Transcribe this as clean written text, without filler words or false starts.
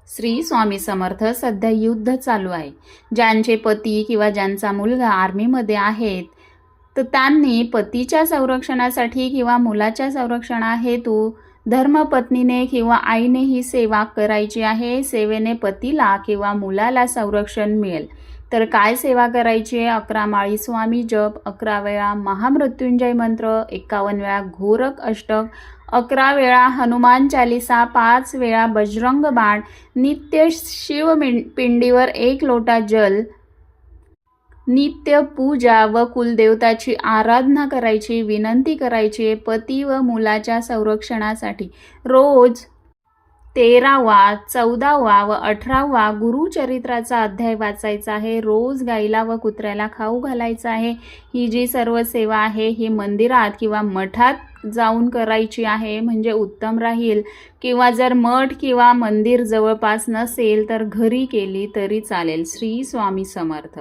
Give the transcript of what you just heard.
श्री स्वामी समर्थ. सध्या युद्ध चालू आहे. ज्यांचे पती किंवा ज्यांचा मुलगा आर्मीमध्ये आहेत तर त्यांनी पतीच्या संरक्षणासाठी किंवा मुलाच्या संरक्षणा हेतू धर्मपत्नीने किंवा आईने ही सेवा करायची आहे. सेवेने पतीला किंवा मुलाला संरक्षण मिळेल. तर काय सेवा करायची आहे? 11 माळी स्वामी जप, 11 वेळा महामृत्युंजय मंत्र, 51 वेळा घोरक अष्टक, 11 वेळा हनुमान चालिसा, 5 वेळा बजरंग बाण, नित्य शिव पिंडीवर 1 लोटा जल, नित्य पूजा व कुलदेवताची आराधना करायची, विनंती करायची पती व मुलाच्या संरक्षणासाठी. रोज 13वा, 14वा व 18वा गुरुचरित्राचा अध्याय वाचायचा आहे. रोज गाईला व कुत्र्याला खाऊ घालायचा आहे. ही जी सर्व सेवा आहे ही मंदिरात किंवा मठात जाऊन करायची आहे म्हणजे उत्तम राहील. किंवा जर मठ किंवा मंदिर जवळपास नसेल तर घरी केली तरी चालेल. श्री स्वामी समर्थ.